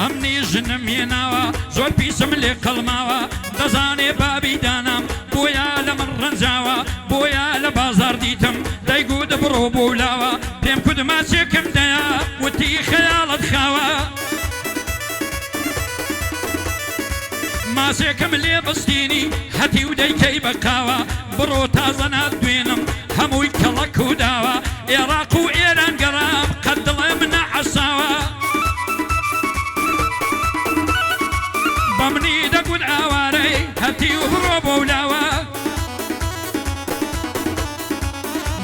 ئەمنی ژنم هێناوە زۆر پیسم لێ قەڵماوە دەزانێ بابی دانام بۆیە لە من ڕەنجاوە بۆیە لە بازار دیتم دەیگوت بڕۆ بۆ ولاوە پێم کود ماچێکم دەیە وتی خەیاڵت خاوە ماسێکم لێ بستینی هەتی و دەیکەی بەقاوە بڕۆ تازە ناتوێنم هەمووی کەڵک و داوە عێراق و ئێران گەڕام قەت دڵێ منە عەساوە بە منی دەگوت ئاوارەی هەتی و بڕۆ بۆ ولاوە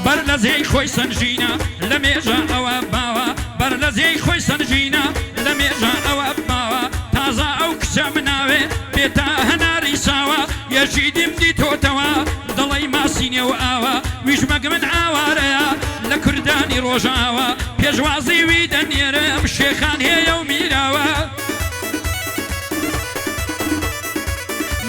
بەر لە زێی خۆی سنجینە لە مێژە ئەوە باوە بەر لە زێی خۆی سنجینە لە مێژە ئەوە باوە تازە ئەو کچە مناوێ بێتە هەناری ساوە یەکی دیم دیتۆتەوە دڵی ماسینێ و ئاوە ویژمەگ من ئاوارەیە لە کوردانی ڕۆژاوە پێشوازی وی دەنێرم شێخان هەیە و میراوە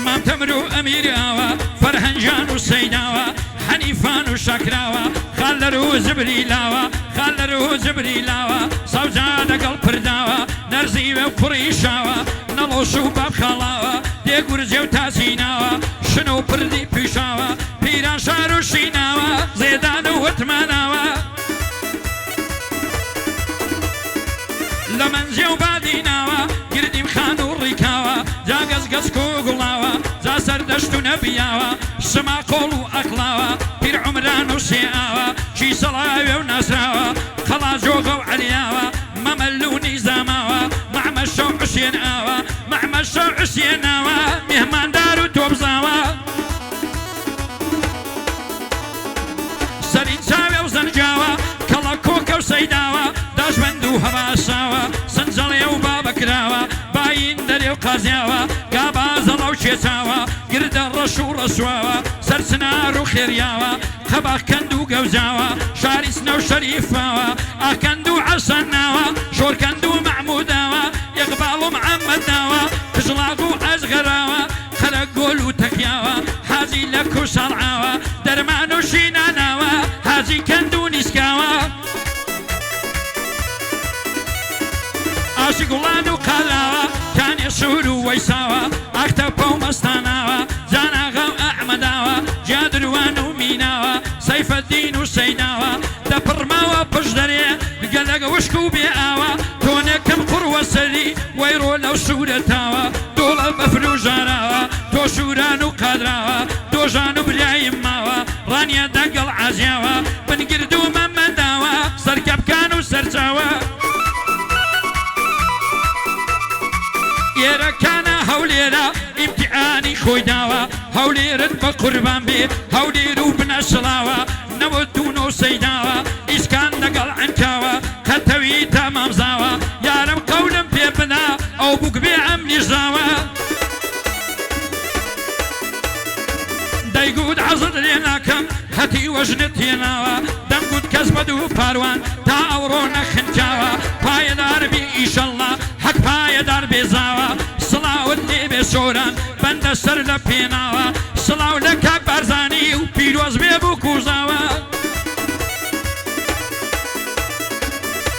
مامتەمر و ئەمیراوە فەرهەنجان و سەیداوە حەنیفان و شەکراوە خالەر و جبریلاوە خالەر و جبریلاوە سەوجا لەگەڵ پرداوە نەرزیوە و کوڕی شاوە نەڵۆش و باب خاڵاوە دێگورجێ و تازیناوە شنە و پردی پیشاوە پیران شار و شیناوە زێدان و وتماناوە لە منجێ و بادیناوە گردیم خان و ڕیکاوە جا گەزگەزک و گوڵاوە جا سەردەشت و نەبیاوە شما قۆڵ و ئەقلاوە پیر عومران و شێئاوە چی سەڵاوێ و ناسراوە قەڵا جۆغە و عەلیاوە مەمەل و نیزاماوە مەحمەشە و حوسێناوە مەحمەشە و حوسێناوە میهماندار و تۆبزاوە سەری چاوێ و زەنجاوە کەڵە کۆکە و سەیداوە داژبەند و هەباساوە سنجەڵێ و بابەکراوە باین دەرێ و قازیاوە گابازەڵە و چێچاوە گردە ڕەش و ڕەسواوە سەرچنار و خێریاوە قەباقکەند و گەوجاوە شاری سنە و شەریفاوە ئاکەند و عەسەناوە شۆرکەند و مەحمووداوە ئیقباڵ و محەممەداوە قژڵاق و ئەزغەراوە خەرە گۆل و تەکیاوە حاجی لە کوشەڵعاوە دەرمان و شیناناوە حاجی کەند و نیسکاوە ئاشی گوڵان و قالاوە کانێ سوور و وەیساوە ئاختەپە و مەستاناوە جاناغا و ئەحمەداوە جادروان و میناوە سەیفەدین و سەیداوە دەپڕماوە پشت دەرێ گەلەگە وشک و بێ ئاوە تۆنێکم قوڕوە سەری وەیڕۆ لەو سوورەتاوە دۆڵە بەفر و ژاراوە تۆ شوران و قادراوە دۆژان و بریایم ماوە ڕانیە دەگەڵ عازیاوە بنگرد و مەمەداوە سەرکەبکان و سەرچاوە ئێرەکانە هەولێرە ئیمتیحانی خۆی داوە هەولێرت بە قوربان بێ هەولێر و بنەشڵاوە نەوەتون و سەیداوە ئیسکان لەگەڵ عەنکاوە قەتەوی تەمامزاوە یارم قەولم پێ بنا ئەو بووکبێ ئەم لیژاوە دەیگوت عەزت لێ ناکەم هەتی وەژنت هێناوە دەمگوت کەس بەد و پاروان تا ئەوڕۆ نەخنجاوە پایەدار بێ ئیشەڵڵا حەق پایەدار بێزاوە سڵاوت لێ بێ سۆران بەندە سەر لە پێناوە سڵاو لە کاک بارزانی و پیرۆز بێ بوو کوژاوە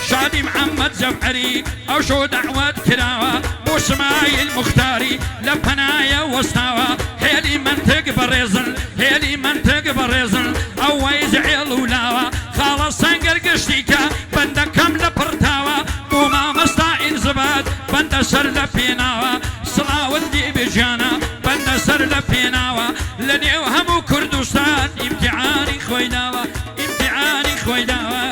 شادی محەممەد جەفعەری ئەو شۆ دەعوەت کراوە بۆ شمایل موختاری لە پەنایە وەستاوە هێلی منتگ بەڕێزن هێلی منتگ بەڕێزن ئەو وەیزعێڵ و لاوە خاڵە سەنگەر گشتیکە بەندەکەم لە پڕتاوە بۆ مامەستا ئینزبات بەندە سەر لە پێناوە سڵاوت لێ بێژیانە بەندە سەر لە پێناوە لە نێو هەموو کوردستان ئیمتیحانی خۆی داوە ئیمتیحانی خۆی داوە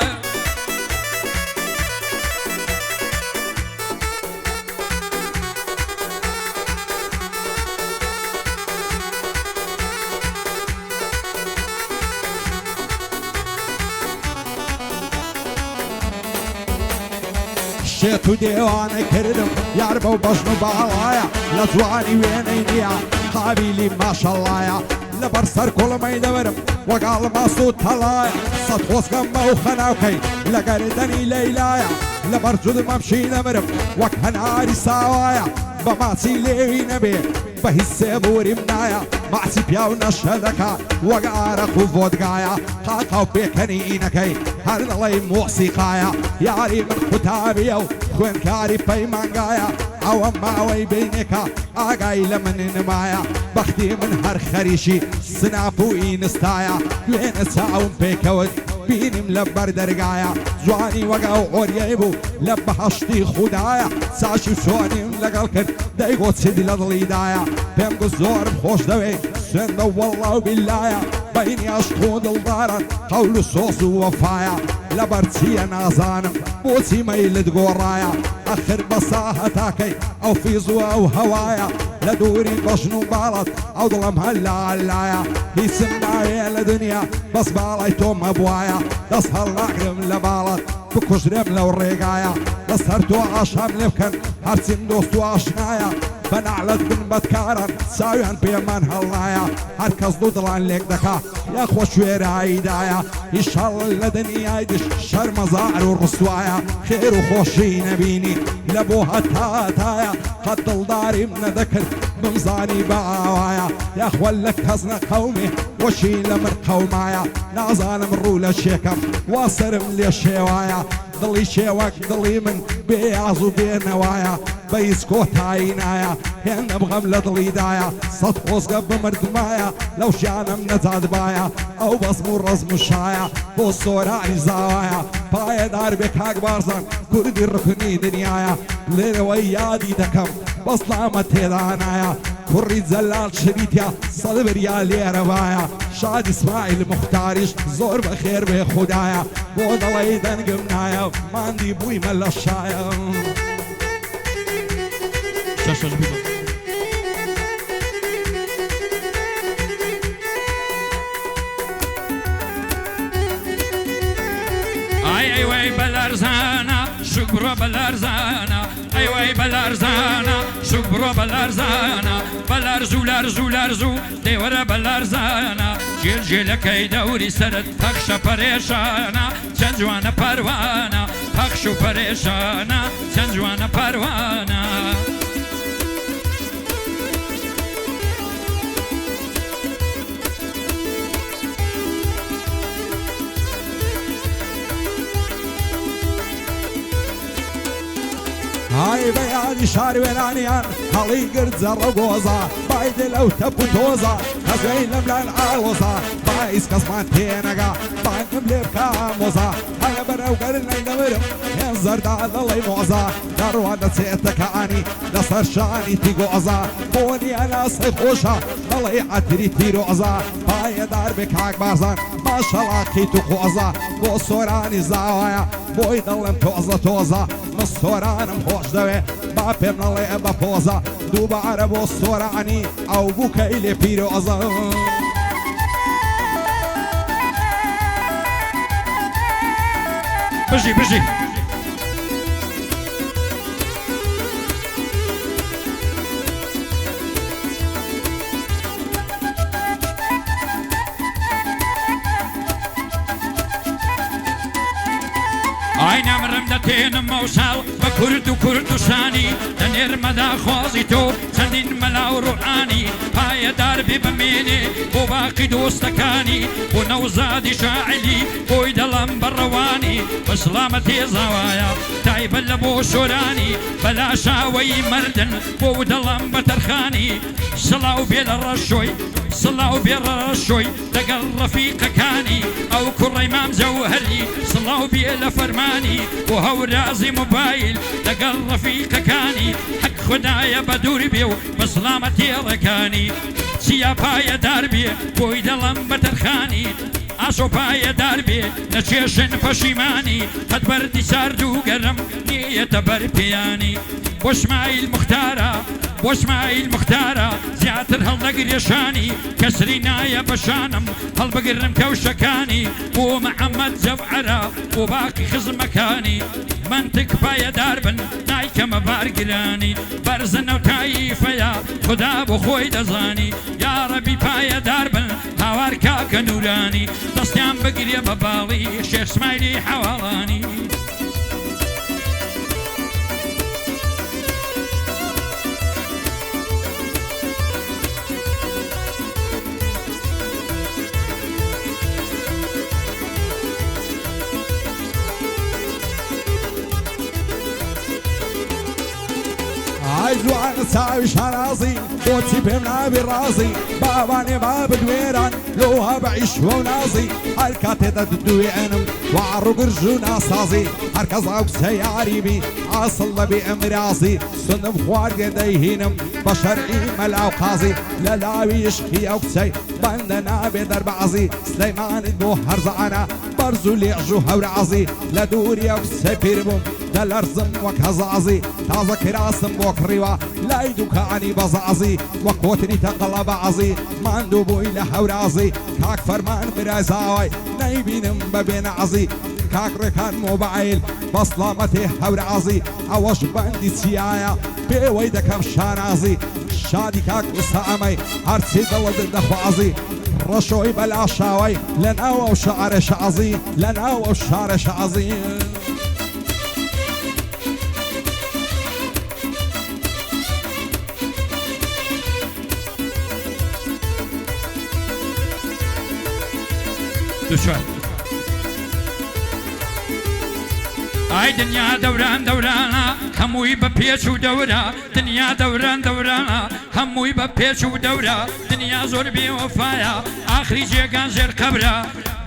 شێت و دێوانەی کردم یار بەو بەژن و باڵایە لە جوانی وێنەی نییە قابیلی ماشەڵایە لەبەر سەر کوڵمەی دەوەرم وەگاڵ ماست و تەڵایە سەد خۆزگەم بە و خەناوکەی لە گەردەنی لەیلایە لەبەر جودمەم شی نەمرم وەک هەناری ساوایە بە ماچی لێوی نەبێ بە هیچ سێبوریم نایە ماچی پیا و نەشە دەکات وەک ئارەق و ڤۆدگایە قاقاو پێکەنی ئینەکەی هەر دەڵێی مۆسیقایە یاری من قوتابیە و خوێندکاری پەیمانگایە ئەوە ماوەی بینێکە ئاگای لە من نمایە بەختی من هەر خەریشی سناپ و ئینستایە دوێنە چاوم پێکەوت بینیم لە بەردەرگایە جوانی وەگا و ئۆریەی بوو لە بەهەشتی خوددایە چاشی چۆنیم لەگەڵ کرد دەیگۆ چیدی لە دڵیدایە پێم گوت زۆرم خۆش دەوێ سوێندە وەڵڵا و بیلایە بەینی عەشق و دڵدارن قەول و سۆز و وەفایە لەبەر چییە نازانم بۆچی مەیلت گۆڕایە ئەخر بەسا هەتاکەی ئەو فیزوە ئەو هەوایە لە دووری بەژن و باڵت ئەو دڵم هەلالایە هیچم ناوێ لە دنیا بەس باڵای تۆ مەبوایە دەست هەڵناگرم لە باڵت بکوژرێم لەو ڕێگایە دەست هەر تۆ ئاشام لێ بکەن هەرچیم دۆست و ئاشنایە بەناعلت بن بەدکارن چاویان پێمان هەڵنایە هەر کەس دوو دڵان لێک دەکا یاخۆ شوێراییدایە ئیشەڵ لە دنیای دش شەرمەزار و ڕسوایە خێر و خۆشی نەبینی لە بۆ هەتاتایە قەت دڵداریم نەدەکرد بمزانی بەئاوایە یاخۆ لە کەس نەقەومێ وەشی لە من قەومایە نازانم ڕوو لە شێکەم وا سرم لێ شێوایە دڵی شێوەک دڵی من بێیاز و بێنەوایە بە هیچ کۆتایی نایە هێندە بغەم لە دڵیدایە سەد خۆزگە بمردمایە لەو ژیانم نەجادبایە ئەو بەزم و ڕەزم و شایە بۆ سۆرانی زاوایە پایەدار بێ کاک بارزان کوردی ڕکنی دنیایە لێرەوەی یادی دەکەم بەسلامە تێدانایە کوڕی جەلال شریتیا سەد بریا لێرەوایە شاد ئیسماعیل مختاریش زۆر بەخێر بێ خوددایە بۆ دەڵی دەنگم نایە ماندی بوویمە لە شایە ئای وای بەلەرزانە شوک بڕۆ بەلەرزانە ئەی وای بەلەرزانە شوک بڕۆ بەلەرزانە بەلەرز و لەرز و لەرز و دێوەرە بەلەرزانە جێلجێلەکەی دەوری سەرت پەخشە پەرێشانە چەند جوانە پەروانە پەخش و پەرێشانە چەند جوانە پەروانە های بەیانی شاروێرانیان هەڵی گرت زەڕە گۆزە بایدە لەو تەپ و تۆزە هەزوەی لەملان ئاوەزە باعیس کەسمان تێنەگا بانگم لێ بکە مۆزە هەیە بەرەو گەرنەی دەبرم هێن زەردا دەڵی مۆزە دەڕوان دەچێتەکانی لەسەر شانی تیگۆزە بۆنی ئەناسەی خۆشە دەڵی عەتری تیرۆزە پایەدار بێ کاک بارزان ماشەڵاقی تو خۆزە بۆ سۆرانی زاوایە بۆی دەڵێم تۆزە تۆزە من سۆرانم خۆش دەوێ با پێم نەڵێ بە پۆزە دووبارە بۆ سۆرانی ئەو بووکەی لێ پیرۆزە بژی بژی ئای نامرم دەتێنم مەوساڵ بە کورد و کوردستانی دەنێرمەدا خۆزی تۆ چەندین مەلا و ڕوحانی پایەدار بێ بمێنێ بۆ باقی دۆستەکانی بۆ نەوزادی شاعلی بۆی دەڵم بەڕەوانی بەسلامە تێزاوایە تایبەت لە بۆ شۆرانی بەلا شاوەی مردن بۆ دەڵم بە تەرخانی سڵاو بێ لە ڕەشۆی سڵاو بێ ڕەشۆی لەگەڵ ڕەفیقەکانی ئەو کوڕەی مام جەوهەری سڵاو بێ لە فەرمانی بۆ هەورازی موبایل لەگەڵ ڕەفیقەکانی حەق خودایە بە دووری بێ و بەسلامە تێڕەکانی چیا پایەدار بێ بۆی دەڵم بە تەرخانی ئاشۆ پایەدار بێ نەچێشن پەشیمانی قەت بەردی سارد و گەرم نیەتە بەر پێیانی بۆ شمایل مختارە بۆ شمایل مختارە زیاتر هەڵنەگرێشانی کەسری نایە بەشانم هەڵبگرم کەوشەکانی بۆ مەحەممەد جەوعەرە بۆ باقی خزمەکانی منتک پایەدار بن نایکەمە بارگرانی بەرزنە و تاییفەیە خدا بۆ خۆی دەزانی یاڕەبی پایەدار بن هاوار کاکە نورانی دەستیان بگرێ بە باڵی شێخ سمایلی حەواڵانی ئای جوانە چاوی شانازی بۆچی پێم نابی ڕازی باوانێ با بدوێران لۆها بەعیش و نازی هەر کاتێدا دوێنم وعڕوگرژ و ناسازی هەرکەس ئەو کچە یاریبی ئاسڵ لەبێ ئەمرازی سندم خواردێ دەیهینم بە شەرعی مەلاو قازی لە لاوی عشقی ئەو کچەی بەندە نابێ دەربعزی سلەیمانت بۆ هەرزانە بەرز و لێژ و هەورعزی لە دووری ئەو کچە پیر بووم دەلەرزم وەک هەزازی تازە کراسم بۆ کڕیوە لای دووکانی بەزازی وەک کۆتنی تەقەڵە بەعزی ماندوو بووی لە هەورازی کاک فەرمان برایزاوای نەیبینم بە بێنەعزی کاک ڕێکان مۆبایل بەسڵامەتێ هەورعزی ئەوەش بەندی چیایە پێوەی دەکەم شانازی شادی کاک وسامەی هەرچی دڵت دەخوازی ڕەشۆی بەلاشاوی لە ناو ئەو شعرە شعزی لە ناو ئەو شارە شعزی ئای دنیا دەوران دەورانە هەمووی بە پێچ و دەورە دنیا دەوران دەورانە هەمووی بە پێچ و دەورە دنیا زۆر بێوەفایە ئاخری جێگان ژێر قەبرە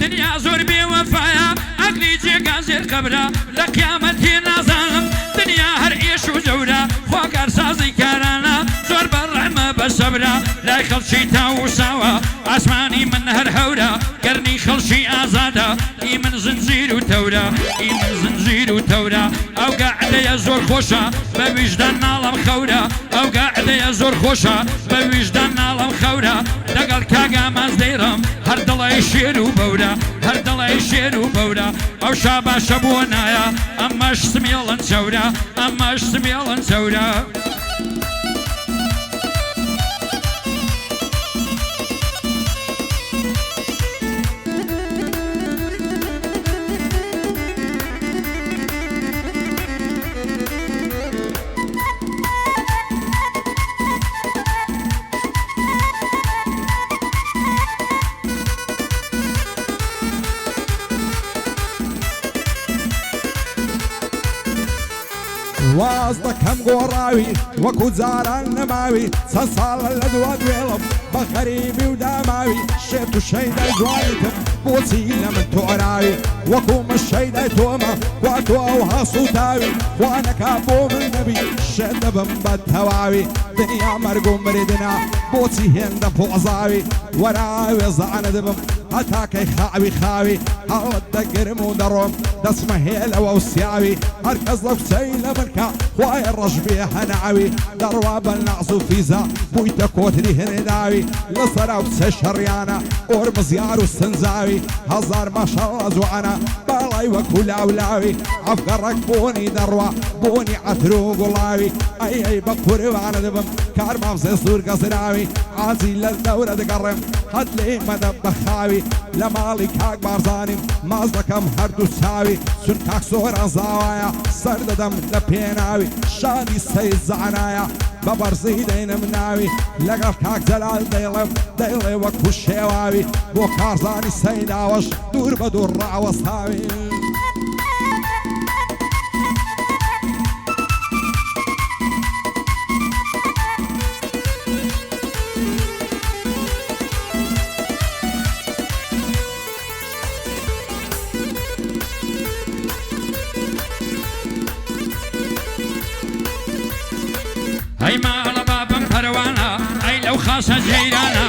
دنیا زۆر بێوەفایە ئەگری جێگان ژێر قەبرە لە قیامەتی نازانم دنیا هەر ئێش و جەورە خواکارسازی کارانە زۆر بەڕەحمە بە سەبرە لای خەڵکی تاوساوە ئاسمانی من هەر هەورە گەرنی خەڵکی ئازادە ئی من زنجیر و تەورە ئی من زنجیر و تەورە ئەو گەعدەیە زۆر خۆشە بە ویژدان ناڵم خەورە ئەو گەعدەیە زۆر خۆشە بە ویژدان ناڵم خەورە لەگەڵ کاگاماز دەیڕم هەر دڵی شێر و بەورە هەر دڵی شێر و بەورە ئەو شا باشە بووە نایە ئەمەش سمێڵن چەورە ئەمەش سمێڵن چەورە واز دەکەم گۆڕاوی وەکو جاران نەماوی چەند ساڵە لە دوا دوێڵم بە غەریبی و داماوی شێت و شەیدای جوانیتم بۆچی لە من تۆراوی وەکو من شەیدای تۆمە وا تۆ ئەو هەسووتاوی وا نەکا بۆ من نەبی شێت دەبم بە تەواوی دنیا مەرگ و مردنا بۆچی هێندە پۆزاوی وەراوێ زانە دەبم هەتاکەی خاوی خاوی هەڵت دەگرم و دەڕۆم دەچمە هێلەوە و سیاوی هەرکەس لەو کچەی لە منکە خوای ڕەش بێ هەناوی دەڕوا بە نەعز و فیزە بوویتە کۆتری هێنێداوی لەسەر ئەو کچە شەڕیانە ئۆرمزیار و سنجاوی هەزار ماشەڵڵە جوانە باڵای وەکو لاولاوی ئەفگەڕەک بۆنی دەڕوا بۆنی عەتر و گوڵاوی ئەی بە قوربانە دەبم کارمام زێ سوور گەزراوی ئازی لە دەورە دەگەڕێم هەت لێ مەدە بەخاوی لە ماڵی کاک بارزانیم ماز دەکەم هەردوو چاوی چون کاک سۆران زاوایە سەر دەدەم لە پێناوی شادی سەی زانایە بە بەرزی دەینم ناوی لەگەڵ کاک جەلال دەیڵێم دەیڵێ وەکو شێواوی بۆ کارزانی سەیداوەش دوور بە دوور ڕاوەستاوی ئەی ماڵە بابم پەروانە ئەی لەو خاسە جەیرانە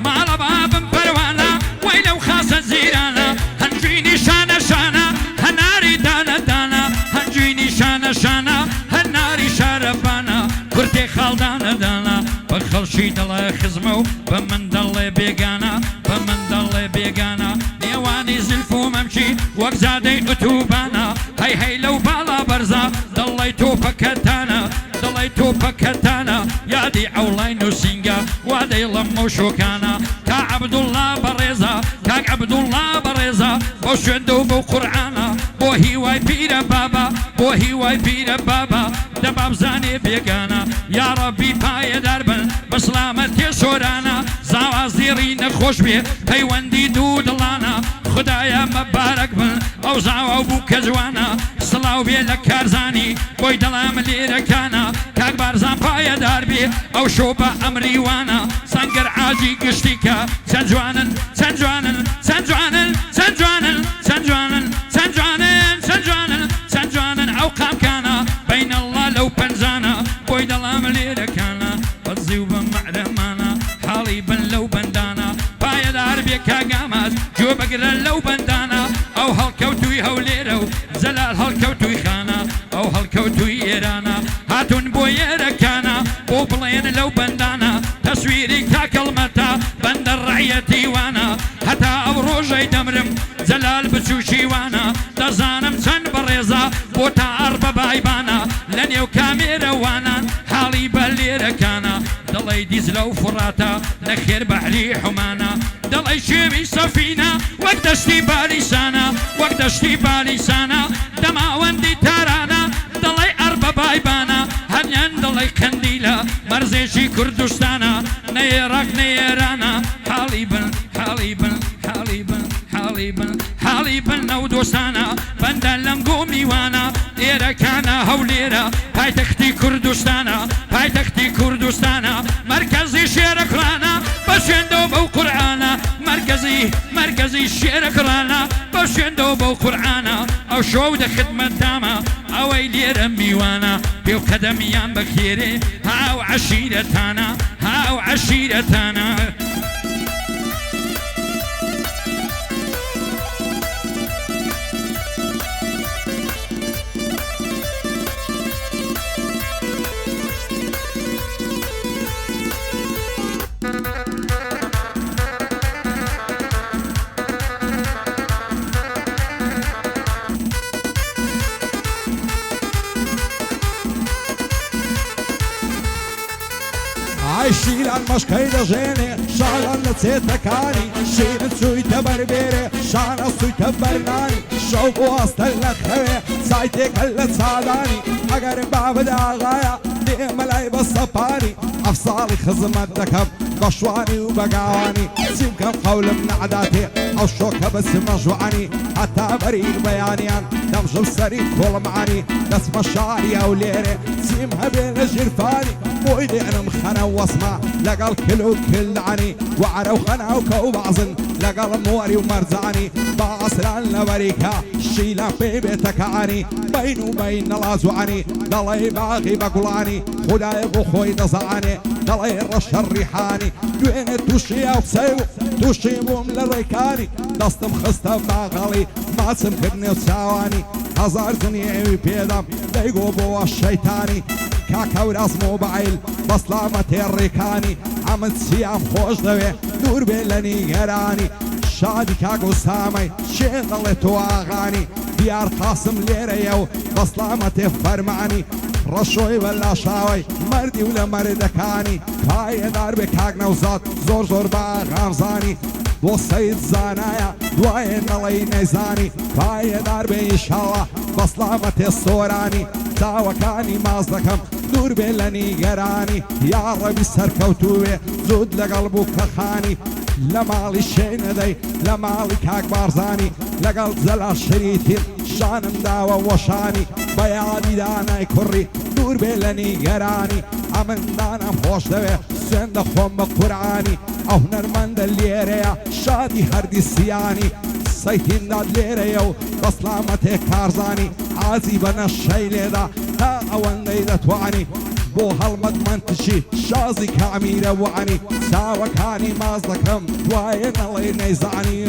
ماڵە بابم پەروانە وەی لەو خاسە جەیرانە هەنجوی نیشانە شانە هەناری دانە دانە هەنجوی نیشانە شانە هەناری شارەبانە کورتێ خاڵدانە دانە بە خەڵکی دڵێ خزمە و بە من دەڵێ بێگانە بە من دەڵێ بێگانە نێوانی زلف و مەمچی وەک زادەی ئۆتوبانە هەی هەی لەو باڵا بەرزە دڵێ تۆپەکەتانە دڵی تۆپەکەتانە یادی ئەوڵای نووسینگە وا دەیڵم و شۆکانە تا عەبدوڵڵا بەڕێزە کاک عەبدوڵڵا بەڕێزە بۆ شوێندە و بۆ قورعانە بۆ هیوای پیرە بابە بۆ هیوای پیرە بابە دەبابزانێ بێگانە یاڕەبی پایەدار بن بە سڵامەتێ سۆرانە زاوازێڕی نەخۆش بێ پەیوەندی دوو دڵانە خدایە مەبارەک بن ئەو زاوا بوو کە جوانە سڵاو بێ لە کارزانی بۆی دەڵام لێرەکانە کاک بارزان پای بێ ئەو شۆ بە ئەمری وانە سەنگەر عاجی گشتیکە چەند جوانن چەند جوانن چەند جوانن چەند جوانن چەند جوانن چەند جوانن چەند جوانن چەند جوانن ئەو قامکانە بەینە الله لەو پەنجانە بۆی دەڵام لێرەکانە بەزی و بە مەعرەمانە حاڵی بن لەو بەندانە پایەدار بێ کاگاماز گوێ بەگرە لەو بەندانە ئەو هەڵکەوتووی هەولێرە و جەلال هەڵکەوتووی خانە ئەو هەڵکەوتووی ئێرانە هاتون بۆ یێرەکانە بۆ بڵێن لەو بەندانە تەسویری کاکەڵمەتە بەندە ڕەعیەتی وانە هەتا ئەو ڕۆژەی دەمرم جەلال بچووکی وانە دەزانم چەند بەڕێزە بۆ تا ئەڕ بە بایبانە لە نێو کامێرە وانان حاڵی بە لێرەکانە دەڵێ دیزلە و فڕاتە نەخێر بەحری حومانە دەڵێ شێوی سەفینە وەک دەشتی بالیسانە وەک دەشتی بالیسانە دەماوەندی تارانە دەڵێ ئەڕ بە بایبانە هەمیان دەڵێ قەندیلە مەرزێکی کوردستانە نەیێڕاک نەیێرانە حاڵی بن حاڵی بن حاڵی بن حاڵی بن حاڵی بن ئەو دۆستانە بەندە لەنگۆ میوانە ئێرەکانە هەولێرە پایتەختی کوردستانە پایتەختی کوردستانە مەرکەزی شێرەکڕانە بە شوێندەوە بەو قورئانە مەرکەزی شێرەکڕانە بە شوێندەوە بەو قورئانە ئەو شۆ دە خدمەتدامە ئەوەی لێرە میوانە پێو قەدەمیان بەخێرێ هاو عەشیرەتانە هاو عەشیرەتانە شیران مەشکەی دەژێنێ شاڵان لە چێتەکانی شیرن چوویتە بەربێرێ شانە سوویتە بەرنانی شەو بۆ ئەستە لە خەوێ سایتێکە لە چادانی ئەگەر بابدا ئاغایە دێمە لای بە سەپانی ئەف ساڵی خزمەت دەکەم بە شوانی و بەگاوانی چیم کەم قەولم نەعداتێ ئەو شۆکە بە سمە ژوانی هەتا بەری بەیانیان دەمژم سەری کۆڵمانی دەچمە شاری ئەو لێرێ چیم هەبێ لە ژیرفانی بۆی دێنم خەنە وەسمە لەگەڵ کل و کلدانی وعرە و خەنا و کە و بەعزن لەگەڵ مۆری و مەرجانی با ئەسران لە بەریکە شیلە پێ بێتەکانی بین و بین نەڵازوانی دەڵێ باغی بە گوڵانی خودای بۆ خۆی دەزانێ دەڵێ ڕەشە ڕیحانی دوێنێ تووشی ئەو قسەی و تووشی بووم لە ڕێکانی دەستم خستە باغەڵی ماچم کردنێ و چاوانی هەزار زنیێوی پێدەم دەیگۆ بۆوە شەیتانی کاکەوراس مۆبایل بەسلامە تێڕێکانی ئەمن چیام خۆش دەوێ دوور بێ لە نیگەرانی شادی کاک و سامەی شێ دەڵێ تۆ ئاغانی دیار قاسم لێرەیە و بەسلامە تێ فەرمانی ڕەشۆی بەلاشاوی مەردی و لە مەردەکانی پایەدار بێ کاک نەوزات زۆر زۆر باغامزانی بۆ سەید زانایە دوایێ نەڵەی نەیزانی پایەدار بێ ئیشاڵە بەسلامە تێ سۆرانی چاوەکانی ماز دەکەم دوور بێ لە نیگەرانی یا ڕەبی سەرکەوتووێ زود لەگەڵ بوو کەخانی لە ماڵی شێنەدەی لە ماڵی کاک بارزانی لەگەڵ جەلال شەریتین شانم داوە وەشانی بە یادی دانای کوڕی دوور بێ لە نیگەرانی ئەمندانم خۆش دەوێ سوێن دەخۆم بە قورئانی ئەو هونەرمەندە لێرەیە شادی هەردی سیانی سەیتینداد لێرەیە و بەسلامەتێ کارزانی ئازی بە نەشەی لێدا تا ئەوەندەی دەتوانی بۆ هەڵمەت منتشی شازی کامیرە وانی چاوەکانی ماز دەکەم دوایە نەڵێ نەیزانی